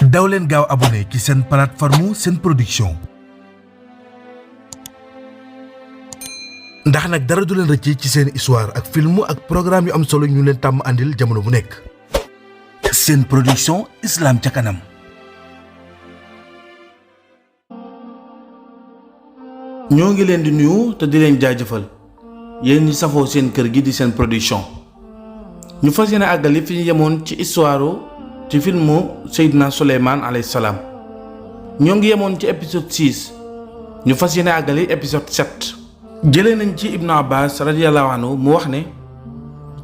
daw leen gaaw abonné ci seen plateforme Sen Production ndax nag dara du leen rëcc ci seen histoire ak film ak programme yu am solo ñu leen tàmm andil jamono bu nekk. Sen Production, Islam ca kanam. ñoo ngi leen di nuyu te di leen jaajëfal yéen ñi safoo seen kër gi di Sen Production ñu fas yéene àggali fi ñu yemoon ci histoire ci filmu Seydina Souleymane alayhi salaam ñoo ngi yemoon ci épisode 6 ñu fas yéene àggali épisode 7 jëlee nañ ci Ibnu Abbas radiyallahu anhu mu wax ne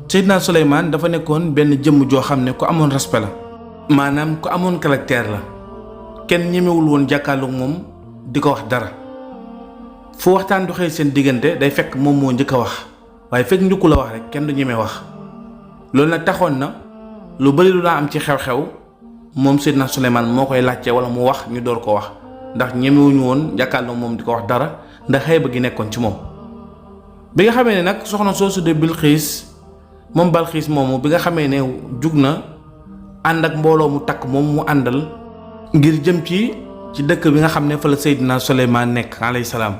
Seydina Souleymane dafa nekkoon benn jëmm joo xam ne ku amoon respect la maanaam ku amoon caractère la kenn ñemewul woon jàkkaarloog moom di ko wax dara fu waxtaan du xëy seen diggante day fekk moom moo njëkk a wax waaye fekk njëkku la wax rek kenn du ñemee wax loolu nag taxoon na lu bari lu daa am ci xew-xew moom Seydina Souleymane moo koy laajte wala mu wax ñu door ko wax ndax ñemewuñu woon jàkkaarloog moom di ko wax dara ndax xëy ba gi nekkoon ci moom. bi nga xamee ne nag soxna soosu de Bilxiis moom Balxiis moomu bi nga xamee ne jug na ànd ak mbooloo mu takk moom mu àndal ngir jëm ci dëkk bi nga xam ne fa la Seydina Souleymane nekk alayhi salaam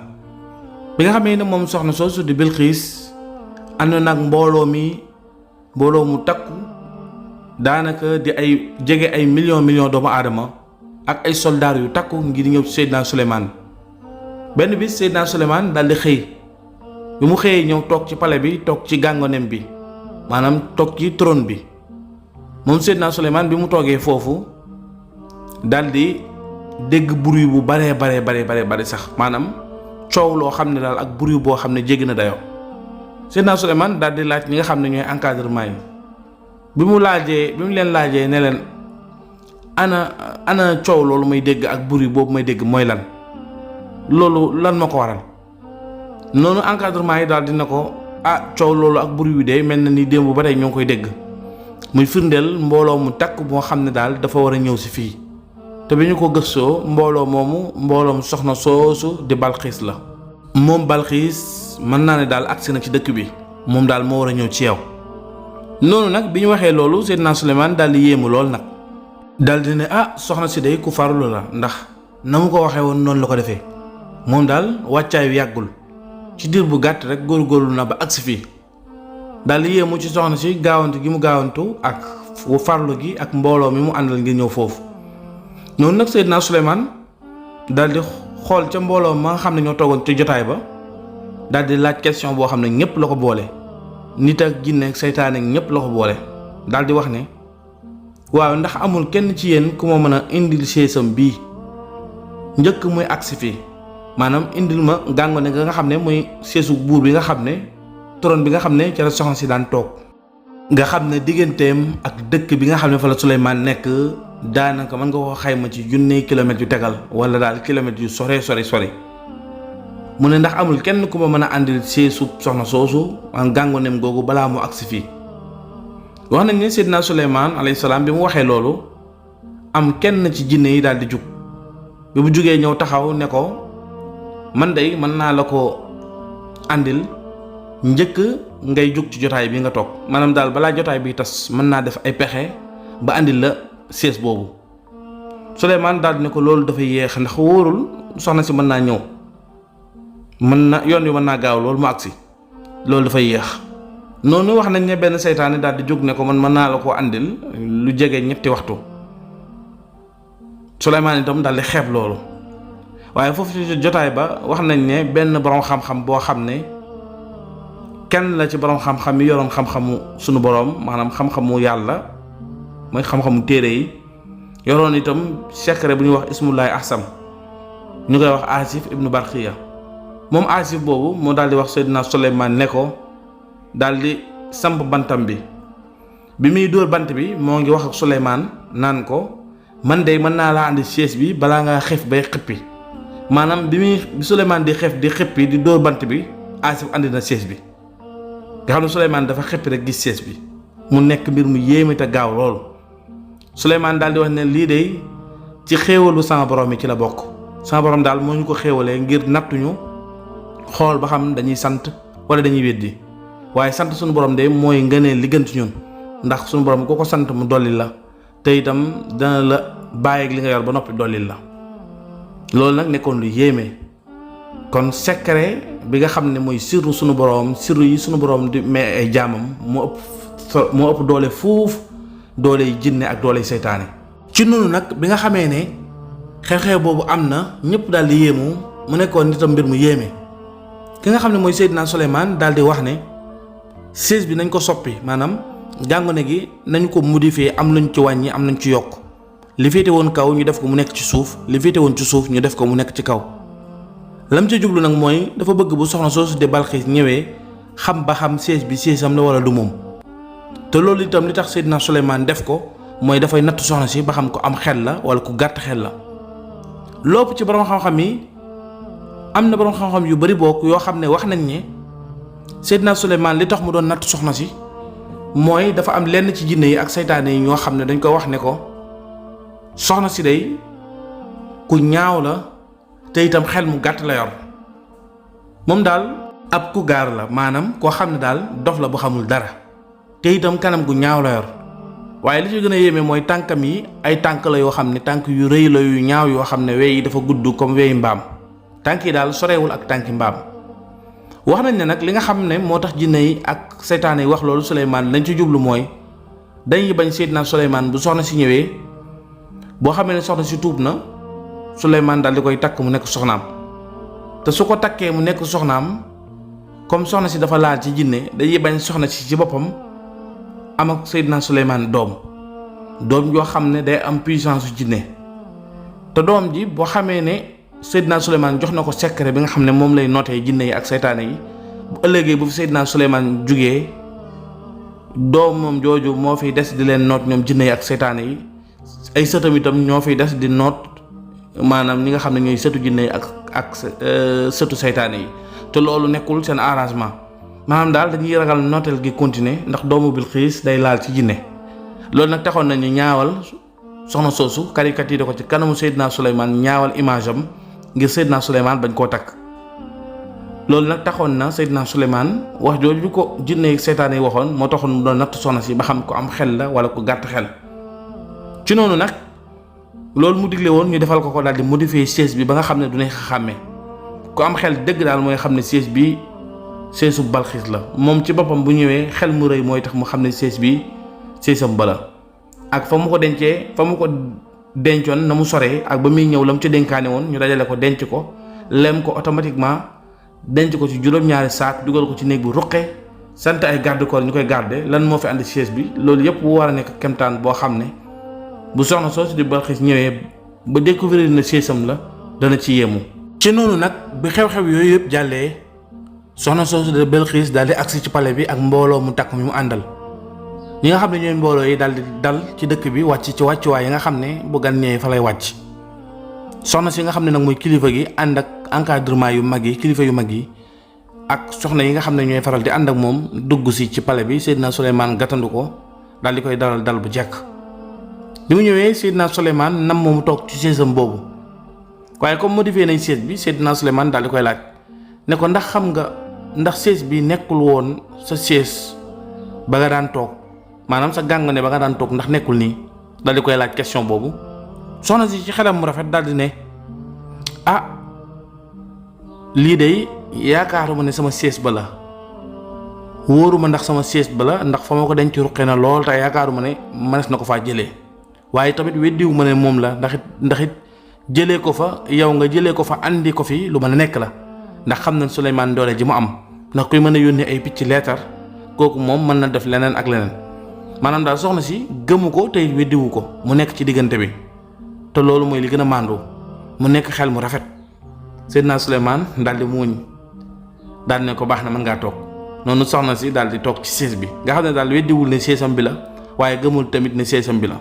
bi nga xamee ne moom soxna soosu di Bilxiis ànd nag mbooloo mu takku daanaka di ay jege ay millions doomu aadama ak ay soldaar yu takku ngir ñëw ci Seydina Souleymane benn bis Seydina Souleymane daal di xëy bi mu xëyee ñëw toog ci palais bi toog ci gàngonem bi maanaam toog ci trône bi moom Seydina Souleymane bi mu toogee foofu daal di dégg bruit bu bare sax maanaam coow loo xam ne daal ak bruit boo xam ne jéggi na dayoo Seydina Souleymane daal di laaj ñi nga xam ne ñooy encadrement yi bi mu leen laajee ne leen ana coow loolu may dégg ak bruit boobu may dégg mooy lan loolu lan ma ko waral noonu encadrement yi daal dina ko coow loolu ak bruit wi de mel na ni démb ba tey ñoo ngi koy dégg muy firndeel mbooloo mu takk moo xam ne daal dafa war a ñëw si fii te bi ñu ko gëstoo mbooloom soxna soosu di Balxiis la moom Balxiis mën naa ne daal agsi na ci dëkk bi moom daal moo war a ñëw ci yow noonu nag bi ñu waxee loolu Seydina Souleymane daal di yéemu lool nag daal di ne soxna si day ku farlu la ndax na mu ko waxee woon noonu la ko defee moom daal wàccaayu yàggul ci diir bu gàtt rek góorgóorlu na ba agsi fii daal di yéemu ci soxna si gaawantu gi mu gaawantu ak farlu gi ak mbooloo mi mu àndal ngir ñëw foofu noonu nag Seydina Souleymane daal di xool ca mbooloo ma nga xam ne ñoo toogoon ci jotaay ba daal di laaj question boo xam ne ñëpp la ko boole nit ak jinne ak seytaane ñëpp la ko boole daal di wax ne waaw ndax amul kenn ci yéen ku ma mën a indil seesam bii njëkk muy agsi fii maanaam indil ma gàngone nga xam ne muy seesu buur bi nga xam ne trône bi nga xam ne ca la soxna si daan toog nga xam ne digganteem ak dëkk bi nga xam ne fa la Souleymane nekk daanaka mën nga ko xayma ci junne kilomètres yu tegal wala daal kilomètres yu sori mu ne ndax amul kenn ku ma mën a àndil seesu soxna soosu an gàngoneem googu balaa mu agsi fii wax nañ ne Seydina Souleymane alayhi salaam bi mu waxee loolu am kenn ci jinne yi daal di jug bi mu jugee ñëw taxaw ne ko man day mën naa la ko àndil njëkk ngay jug ci jotaay bi nga toog maanaam daal balaa jotaay bi tas mën naa def ay pexe ba àndil la sees boobu Souleymane daal di ne ko loolu dafay yéex ndax wóorul soxna si mën naa ñëw yoon wi mën naa gaaw loolu mu agsi loolu dafay yéex noonu wax nañ ne benn seytaane daal di jóg ne ko man mën naa la ko àndil lu jege 3 waxtu Souleymane itam daal di xeeb loolu waaye foofu ci jotaay ba wax nañ ne benn borom xam-xam boo xam ne kenn la ci borom xam-xam yi yoroon xam-xamu sunu borom maanaam xam-xamu yàlla mooy xam-xamu téere yi yoroon itam secret bu ñuy wax ismullahi ahsam ñu koy wax Asif ibnu Barxiya moom Asif boobu moo daal di wax Seydina Souleymane ne ko daal di samp bantam bi muy dóor bant bi moo ngi wax ak Souleymane naan ko man de mën naa laa andi chaise bi balaa ngaa xef bay xippi maanaam bi Souleymane di xef di xippi di dóor bant bi Asif andi na chaise bi nga xam ne Souleymane dafa xippi rek gis chaise bi mu nekk mbir mu yéeme te gaaw lool Souleymane daal di wax ne lii de ci xéewalu sama borom yi ci la bokk sama borom daal moo ñu ko xéewalee ngir nattuñu xool ba xam dañuy sant wala dañuy weddi waaye sant suñu borom de mooy ngëneel li gën ci ñun ndax suñu borom ku ko sant mu dolli la te itam dana la bàyyi ak li nga yor ba noppi dollil la. loolu nag nekkoon lu yéeme kon secret bi nga xam ne mooy sirru sunu boroom sirru yi sunu boroom di may ay jaamam moo ëpp doole fuuf doole yi jinne ak doole yi seytaane. ci noonu nag bi nga xamee ne xew-xew boobu am na ñëpp daal di yéemu mu nekkoon nitam mbir mu yéeme ki nga xam ne mooy Seydina Souleymane daal di wax ne sées bi nañ ko soppi maanaam jàngone gi nañ ko modifier am luñ ci wàññi am luñ ci yokk li féete woon kaw ñu def ko mu nekk ci suuf li féete woon ci suuf ñu def ko mu nekk ci kaw. lam ca jublu nag mooy dafa bëgg bu soxna soosu de Balxiis ñëwee xam ba xam sées bi séesam la wala du moom te loolu itam li tax Seydina Souleymane def ko mooy dafay natt soxna si ba xam ko am xel la wala ku gàtt xel la. lopp ci borom xam-xam yi am na borom xam-xam yu bari bokk yoo xam ne wax nañ ne Seydina Souleymane li tax mu doon natt soxna si mooy dafa am lenn ci jinne yi ak saytaane yi ñoo xam ne dañ ko wax ne ko soxna si day ku ñaaw la te itam xel mu gàtt la yor moom daal ab ku gaar la maanaam koo xam ne daal dof la bu xamul dara te itam kanam gu ñaaw la yor waaye li ci gën a yéeme mooy tànkam yi ay tànk la yoo xam ne tànk yu rëy la yu ñaaw yoo xam ne wey yi dafa gudd comme weyi mbaam tànk yi daal sorewul ak tànki mbaam. wax nañ ne nag li nga xam ne moo tax jinne yi ak seytaane yi wax loolu Souleymane lañ ci jublu mooy dañuy bañ Seydina Souleymane bu soxna si ñëwee boo xamee ne soxna si tuub na Souleymane daal di koy takk mu nekk soxnaam te su ko takkee mu nekk soxnaam comme soxna si dafa laal ci jinne dañuy bañ soxna si ci boppam am ak Seydina Souleymane doom yoo xam ne day am puissance su jinne te doom ji boo xamee ne Seydina Souleymane jox na ko secret bi nga xam ne moom lay nootee jinne yi ak seytaane yi bu ëllëgee bu fi Seydina Souleymane jugee doomam jooju moo fiy des di leen noot ñoom jinne yi ak seytaane yi ay sëtam itam ñoo fiy des di noot maanaam ñi nga xam ne ñooy sëtu jinne yi ak sëtu seytaane yi te loolu nekkul seen arrangement maanaam daal dañuy ragal nooteel gi continuer ndax doomu Bilxiis day laal ci jinne loolu nag taxoon nañu ñaawal soxna soosu caricature ko ci kanamu Seydina Souleymane ñaawal image am ngir Seydina Souleymane bañ koo takk loolu nag taxoon na Seydina Souleymane wax jooju ko jinne yi seytaane yi waxoon moo taxoon mu doon natt soxna si ba xam ko am xel la wala ko gàtt xel ci noonu nag loolu mu digle woon ñu defal ko daal di modifier siège bi ba nga xam ne du neex a xàmmee ku am xel dëgg daal mooy xam ne siège bi siège bu Balxiis la moom ci boppam bu ñëwee xel mu rëy mooy tax mu xam ne siège bi siège-am bala ak fa mu ko dencoon na mu soree ak ba muy ñëw la mu ci dénkaane woon ñu dajale ko denc ko lem ko automatiquement denc ko ci juróom-ñaari saak dugal ko ci néeg bu ruqe sant ay garde corps ñu koy garde lan moo fi andi siège bi loolu yëpp bu war a nekk kemtaan boo xam ne bu soxna soosu di Balxiis ñëwee ba découvrir na siège-am la dana ci yéemu. ci noonu nag bi xew-xew yooyu yëpp jàllee soxna soosu di Balxiis daal di agsi ci palais bi ak mbooloo mu takk mi mu àndal ñi nga xam ne ñooy mbooloo yi daal di dal ci dëkk bi wàcc ci wàccuwaay yi nga xam ne bu gan ñëwee fa lay wàcc soxna si nga xam ne nag mooy kilifa gi ànd ak encadrement yu mag yi kilifa yu mag yi ak soxna yi nga xam ne ñooy faral di ànd ak moom dugg si ci palais bi Seydina Souleymane gàttandu ko daal di koy dalal dal bu jekk bi mu ñëwee Seydina Souleymane nam moomu toog ci siège-am boobu waaye comme modifié nañ siège bi Seydina Souleymane daal di koy laaj ne ko ndax xam nga ndax siège bi nekkul woon sa siège ba nga daan toog maanaam sa gàng ne ba nga daan toog ndax nekkul nii daal di koy laaj question boobu soxna si ci xelam mu rafet daal di ne ah lii de yaakaaruma ne sama siège ba la wóoruma ndax sama siège ba la ndax fa ma ko denc ruqe na lool te yaakaaruma ne mënees na ko faa jëlee waaye tamit weddiwu ma ne moom la ndax it jëlee ko fa yow nga jëlee ko fa andi ko fi lu mën a nekk la ndax xam nañ Souleymane doole ji mu am ndax kuy mën a yónnee ay picc leetar kooku moom mën na def leneen ak leneen maanaam daal soxna si gëmu ko tey weddiwu ko mu nekk ci diggante bi te loolu mooy li gën a màndu mu nekk xel mu rafet Seydina Souleymane daal di muuñ daal ne ko baax na mën ngaa toog noonu soxna si daal di toog ci siège bi nga xam ne daal weddiwul ne siège-am bi la waaye gëmul tamit ne siège-am bi la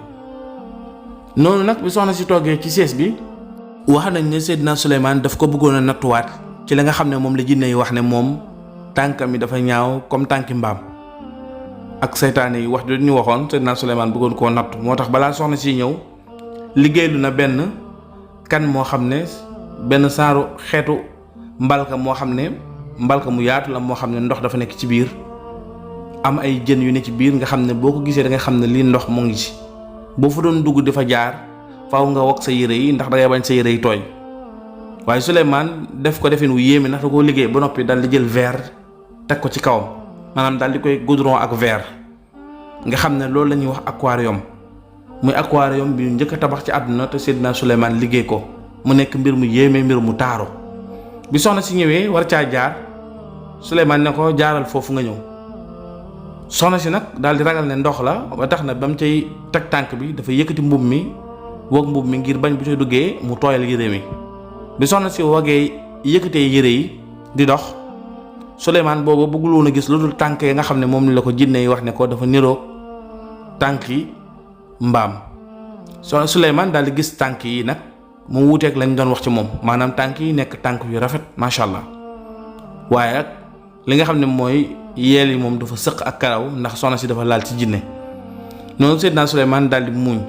noonu nag bi soxna si toogee ci siège bi wax nañ ne Seydina Souleymane daf ko bëggoon a nattuwaat ci la nga xam ne moom la jinne yi wax ne moom tànkam yi dafa ñaaw comme tànki mbaam ak seytaane yi wax jooju ñu waxoon Seydina Souleymane bëggoon koo natt moo tax balaa soxna si ñëw liggéeylu na benn kan moo xam ne benn saaru xeetu mbalka moo xam ne mbalka mu yaatu la moo xam ne ndox dafa nekk ci biir am ay jën yu ne ci biir nga xam ne boo ko gisee da nga xam ne lii ndox mu ngi ci boo fa doon dugg di fa jaar faaw nga wok sa yére yi ndax da ngay bañ sa yére yi tooy waaye Souleymane def ko defin wu yéeme ndax da koo liggéey ba noppi daal di jël verre teg ko ci kawam maanaam daal di koy goudron ak verre nga xam ne loolu la ñuy wax aquarium muy aquarium bi njëkk a tabax ci àdduna te Seydina Souleymane liggéey ko mu nekk mbir mu yéeme mbir mu taaru bi soxna si ñëwee war caa jaar Souleymane ne ko jaaral foofu nga ñëw soxna si nag daal di ragal ne ndox la ba tax na ba mu cay teg tànk bi dafa yëkkati mbubb mi wog mbubb mi ngir bañ bu ca duggee mu tooyal yére mi bi soxna si wagee yëkkatee yére yi di dox Souleymane boobu bëggul woon a gis lu dul tànk yi nga xam ne moom la ko jinne yi wax ne ko dafa niroog tànk yi mbaam Souleymane daal di gis tànk yi nag mu wuuteeg lañ doon wax ci moom maanaam tànk yi nekk tànk yu rafet macha allah waaye ak li nga xam ne mooy yeel yi moom dafa sëq ak karaw ndax soxna si dafa laal ci jinne noonu Seydina Souleymane daal di muuñ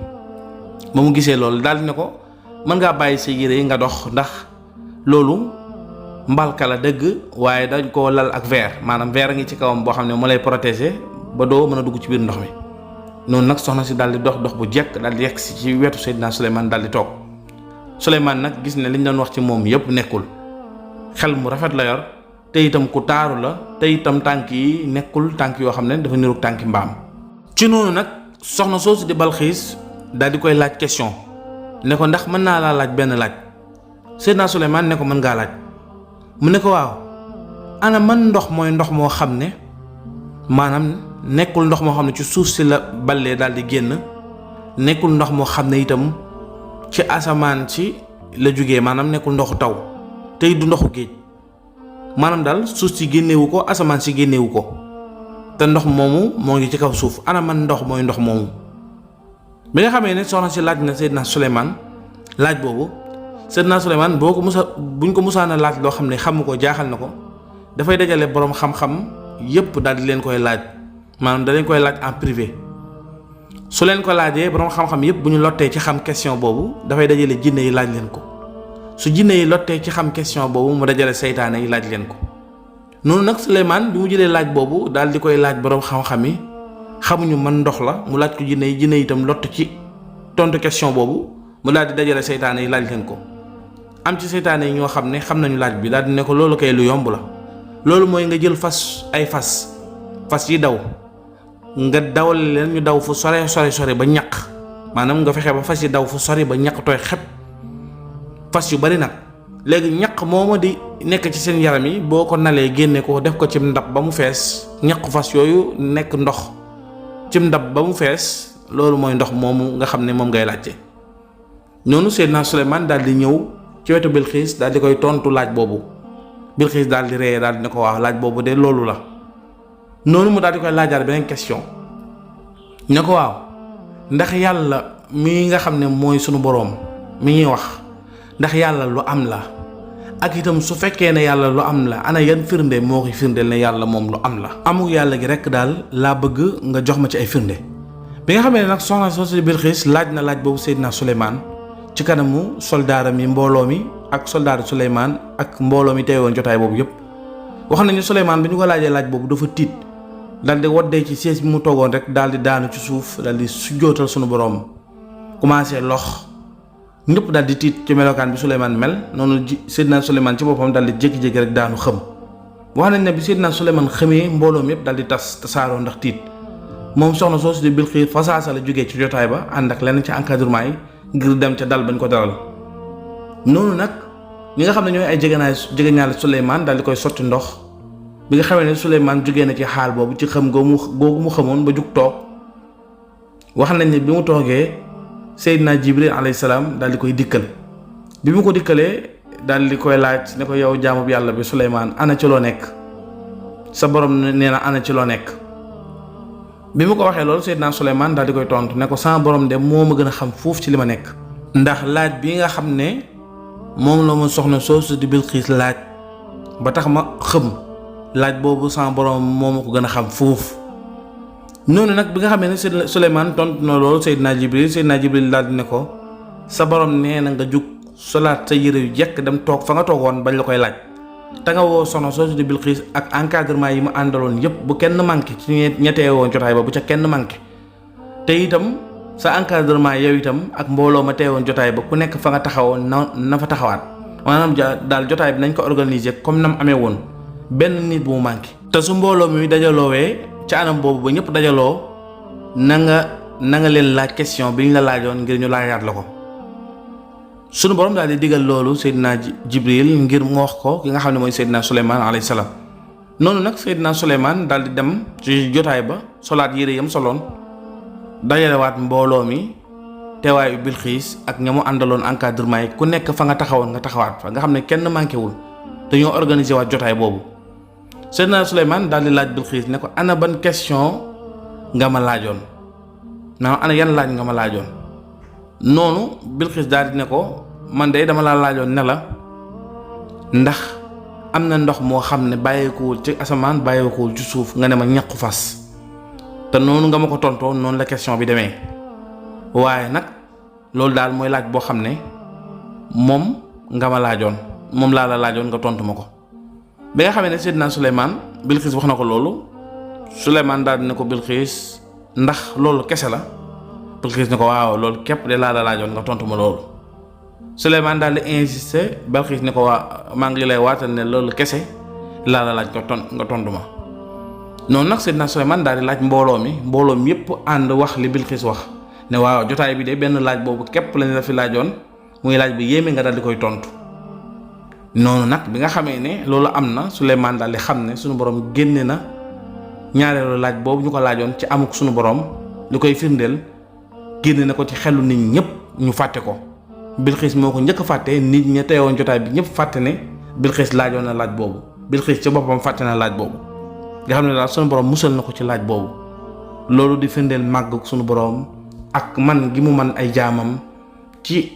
ba mu gisee loolu daal di ne ko mën ngaa bàyyi sa yére yi nga dox ndax loolu mbalka la dëgg waaye dañ koo lal ak verre maanaam verre ngi ci kawam boo xam ne moo lay protéger ba doo mën a dugg ci biir ndox mi noonu nag soxna si daal di dox dox bu jekk daal di yegg si ci wetu Seydina Souleymane daal di toog Souleymane nag gis ne liñ doon wax ci moom yépp nekkul xel mu rafet la yor te itam ku taaru la te itam tànk yi nekkul tànk yoo xam ne dafa niroog tànki mbaam ci noonu nag soxna soosu di Balxiis daal di koy laaj question ne ko ndax mën naa laa laaj benn laaj Seydina Souleymane ne ko mën ngaa laaj mu ne ko waaw ana man ndox mooy ndox moo xam ne maanaam nekkul ndox moo xam ne ci suuf si la ballee daal di génn nekkul ndox moo xam ne itam ci asamaan si la jógee maanaam nekkul ndoxu taw tey du ndoxu géej maanaam daal suuf si génnewu ko asamaan si génnewu ko te ndox moomu moo ngi ci kaw suuf ana man ndox mooy ndox moomu bi nga xamee ne soxna si laaj na Seydina Souleymane laaj boobu Seydina Souleymane buñ ko musaan a laaj loo xam ne xamu ko jaaxal na ko dafay dajale boroom xam-xam yépp daal di leen koy laaj maanaam da leen koy laaj en privé su leen ko laajee boroom xam-xam yépp bu ñu lottee ci xam question boobu dafay dajale jinne yi laaj leen ko su jinne yi lottee ci xam question boobu mu dajale seytaane yi laaj leen ko noonu nag Souleymane bi mu jëlee laaj boobu daal di koy laaj boroom xam-xam yi xamuñu man ndox la mu laaj ko jinne yi itam lott ci tontu question boobu mu daal di dajale seytaane yi laaj leen ko am ci seytaane yi ñoo xam ne xam nañu laaj bi daal di ne ko loolu kay lu yomb la loolu mooy nga jël fas yi daw nga dawal leen ñu daw fu sore ba ñaq maanaam nga fexe ba fas yi daw fu sori ba ñaq tooy xep fas yu bari nag léegi ñaq mooma di nekk ci seen yaram yi boo ko nalee génne ko def ko ci ndab ba mu fees ñaq fas yooyu nekk ndox ci ndab ba mu fees loolu mooy ndox moomu nga xam ne moom ngay laajte noonu Seydina Souleymane daal di ñëw ci wetu Balxiis daal di koy tontu laaj boobu Balxiis daal di ree daal di ne ko waaw laaj boobu de loolu la noonu mu daal di koy laajaat beneen question ne ko waaw ndax yàlla mi nga xam ne mooy sunu boroom mi ñuy wax ndax yàlla lu am la ak itam su fekkee ne yàlla lu am la ana yan firnde moo koy firndeel ne yàlla moom lu am la amul yàlla gi rekk daal laa bëgg nga jox ma ci ay firnde bi nga xamee ne nag soxna soosu di Balxiis laaj na laaj boobu Seydina Souleymane ci kanamu soldaaram yi mbooloo mi ak soldaaru Souleymane ak mbooloo mi teewoon jotaay boobu yépp wax nañu Souleymane bi ñu ko laajee laaj boobu dafa tiit daal di waddee ci siège bi mu toogoon rek daal di daanu ci suuf daal di sujjootal sunu boroom commencé lox ñëpp daal di tiit ci melokaan bi Souleymane mel noonu Seydina Souleymane ci boppam daal di jékki-jékki rek daanu xëm wax nañ ne bi Seydina Souleymane xëmee mbooloom yépp daal di tasaaroo ndax tiit moom soxna soosu di Balxiis fasaasa la jógee ci jotaay ba ànd ak lenn ci encadrement yi ngir dem ca dal bañ ko dalal noonu nag ñi nga xam ne ñooy ay jegeñaale Souleymane daal di koy sotti ndox bi nga xamee ne Souleymane jógee na ci xaal boobu ci xëm googu mu xamoon ba jug toog wax nañ ne bi mu toogee Seydina Jibril alayhi salaam daal di koy dikkal bi mu ko dikkalee daal di koy laaj ne ko yow jaamub yàlla bi Souleymane ana ci loo nekk sa borom nee na ana ci loo nekk bi mu ko waxee loolu Seydina Souleymane daal di koy tontu ne ko sama borom de moo ma gën a xam foofu ci li ma nekk ndax laaj bi nga xam ne moom la ma soxna soosu di Balxiis laaj ba tax ma xëm laaj boobu sama borom moo ma ko gën a xam foofu noonu nag bi nga xamee ne Souleymane tontu na loolu Seydina Jibril daal di ne ko sa borom nee na nga jug solaat sa yére yu jekk dem toog fa nga toogoon bañ la koy laaj te nga woo soxna soosu di Balxiis ak encadrement yi ma àndaloon yépp bu kenn manqué ci ñettee woon jotaay ba bu ca kenn manqué te itam sa encadrement yow itam ak mbooloo ma teewoon jotaay ba ku nekk fa nga taxawoon na fa taxawaat maanaam daal jotaay bi nañ ko organiser comme nam amee woon benn nit bu mu manqué. te su mbooloo mi dajaloowee ci anam boobu ba ñëpp dajaloo na nga leen laaj question bi ñu la laajoon ngir ñu laajaat la ko. sunu borom daal di digal loolu Seydina Jibril ngir mu wax ko ki nga xam ne mooy Seydina Souleymane alayhi salaam. noonu nag Seydina Souleymane daal di dem ci jotaay ba solaat yére yam soloon dajalewaat mbooloo mi teewaayu Bilxiis ak ña mu àndaloon encadrement yi ku nekk fa nga taxawoon nga taxawaat fa nga xam ne kenn manqué wul dañoo organiser waat jotaay boobu. Seydina Souleymane daal di laaj Bilxiis ne ko ana ban question nga ma laajoon ana yan laaj nga ma laajoon. noonu Bilxiis daal di ne ko man de dama laa laajoon ne la ndax am na ndox moo xam ne bàyyeekuwul ci asamaan bàyyeekuwul ci suuf nga ne ma ñaqu fas te noonu nga ma ko tontoo noonu la question bi demee waaye nag loolu daal mooy laaj boo xam ne moom nga ma laajoon moom laa la laajoon nga tontu ma ko. bi nga xamee ne Seydina Souleymane Bilxiis wax na ko loolu Souleymane daal di ne ko Bilxiis ndax loolu kese la. Bilxiis ne ko waaw loolu képp de laa la laajoon nga tontu ma loolu. Souleymane daal di insister Bilxiis ne ko waa maa ngi lay waatal ne loolu kese laa la laaj nga tontu ma. noonu nag Seydina Souleymane daal di laaj mbooloo mi yépp ànd wax li Bilxiis wax ne waaw jotaay bi de benn laaj boobu képp lañ la fi laajoon muy laaj bi yéeme nga daal di koy tontu. noonu nag bi nga xamee ne loolu am na Souleymane daal di xam ne sunu borom génne na ñaareelu laaj boobu ñu ko laajoon ci amuk sunu borom li koy firndeel. génne na ko ci xelu nit ñëpp ñu fàtte ko Bilxiis moo ko njëkk a fàtte nit ñi teewoon jotaay bi ñëpp fàtte ne Bilxiis laajoon na laaj boobu Bilxiis ci boppam fàtte na laaj boobu nga xam ne daal sunu borom musal na ko ci laaj boobu loolu di firndeel màgg sunu borom ak man gi mu man ay jaamam ci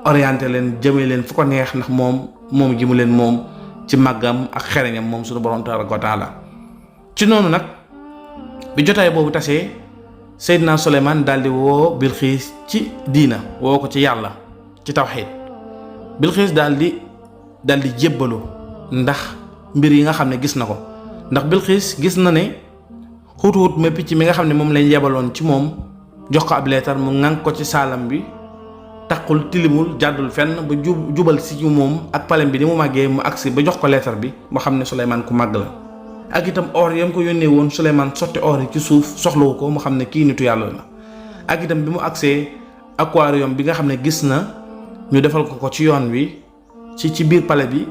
orienté leen jëmee leen fu ko neex ndax moom gi mu leen moom ci màggam ak xereñam moom sunu borom tabaaraka wa taala. ci noonu nag bi jotaay boobu tasee Seydina Souleymane daal di woo Bilxiis ci diina woo ko ci yàlla ci tawxiid Bilxiis daal di jébbalu ndax mbir yi nga xam ne gis na ko ndax Bilxiis gis na ne xut ma picc mi nga xam ne moom lañ yebaloon ci moom jox ko ab leetar mu ŋànk ko ci saalam bi taqul tilimul jàddul fenn ba jubal si ñu moom ak palem bi ni mu màggee mu agsi ba jox ko leetar bi moo xam ne Souleymane ku màgg la. ak itam or yam ko yónnee woon Souleymane sotti or yi ci suuf soxlawu ko mu xam ne kii nitu yàlla la. ak itam bi mu agsee aquarium bi nga xam ne gis na ñu defal ko ci yoon wi ci biir palais bi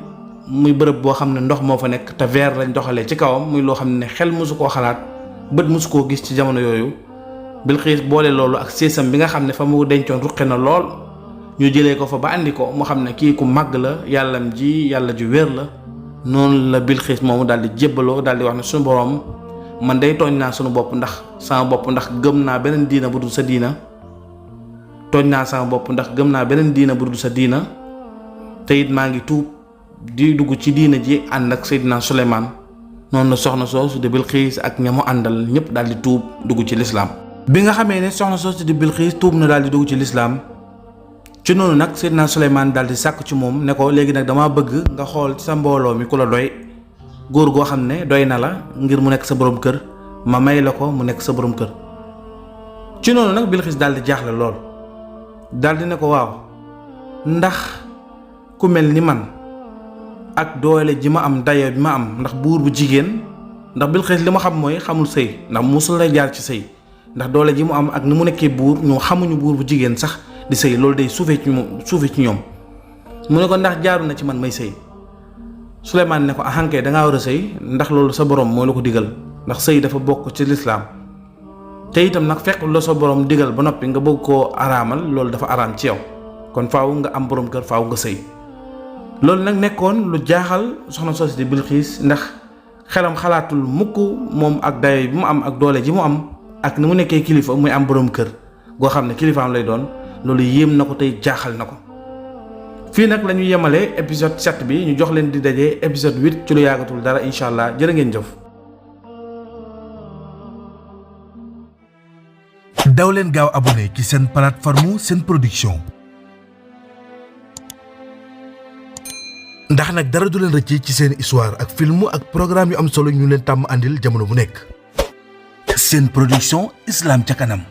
muy bërëb boo xam ne ndox moo fa nekk te verre lañ doxalee ci kawam muy loo xam ne xel mosu koo xalaat bët mosu koo gis ci jamono yooyu. Bilxiis boole loolu ak séesam bi nga xam ne fa mu dencoon ruqe na lool ñu jëlee ko fa ba andi ko mu xam ne kii ku màgg la yàllam ji yàlla ju wér la. noonu la Bilxiis moomu daal di jébbaloo daal di wax ne suñu borom man day tooñ naa suñu bopp ndax sama bopp ndax gëm naa beneen diina bu dul sa diina tooñ naa sama bopp ndax gëm naa beneen diina bu dul sa diina te it maa ngi tuub di dugg ci diina ji ànd ak Seydina Souleymane. noonu la soxna soosu di Bilxiis ak ña mu àndal ñëpp daal di tuub dugg ci lislaam. bi nga xamee ne soxna soosu di Bilxiis tuub na daal di dugg ci lislaam ci noonu nag Seydina Souleymane daal di sàkk ci moom ne ko léegi nag damaa bëgg nga xool ci sa mbooloo mi ku la doy góor goo xam ne doy na la ngir mu nekk sa borom kër ma may la ko mu nekk sa borom kër. ci noonu nag Bilxiis daal di jaaxle lool daal di ne ko waaw ndax ku mel ni man ak doole ji ma am dayo bi ma am ndax buur bu jigéen ndax Bilxiis li ma xam mooy xamul sëy ndax musul lay jaar ci sëy ndax doole ji mu am ak ni mu nekkee buur ñoo xamuñu buur bu jigéen sax di sëy loolu day suufee ci ñoom mu ne ko ndax jaaru na ci man may sëy. Souleymane ne ko ahankay dangaa war a sëy ndax loolu sa borom moo la ko digal ndax sëy dafa bokk ci lislaam te itam nag fekk la sa borom digal ba noppi nga bëgg koo araamal loolu dafa araam ci yow kon faaw nga am borom kër faaw nga sëy. loolu nag nekkoon lu jaaxal soxna soosi di Bilxiis ndax xelam xalaatul mukk moom ak dayo bi mu am ak doole ji mu am ak ni mu nekkee kilifa muy am borom kër goo xam ne kilifaam lay doon loolu yéem na ko tey jaaxal na ko. fii nag la ñu yemale épisode 7 bi ñu jox leen di daje épisode 8 ci lu yàggatul dara incha allah jërë ngeen jëf. daw leen gaaw abonné ci seen plateforme seen production ndax nag dara du leen rëcc ci seen histoire ak film ak programme yu am solo ñu leen tàmm àndil jamono bu nekk. seen production Islam ca kanam.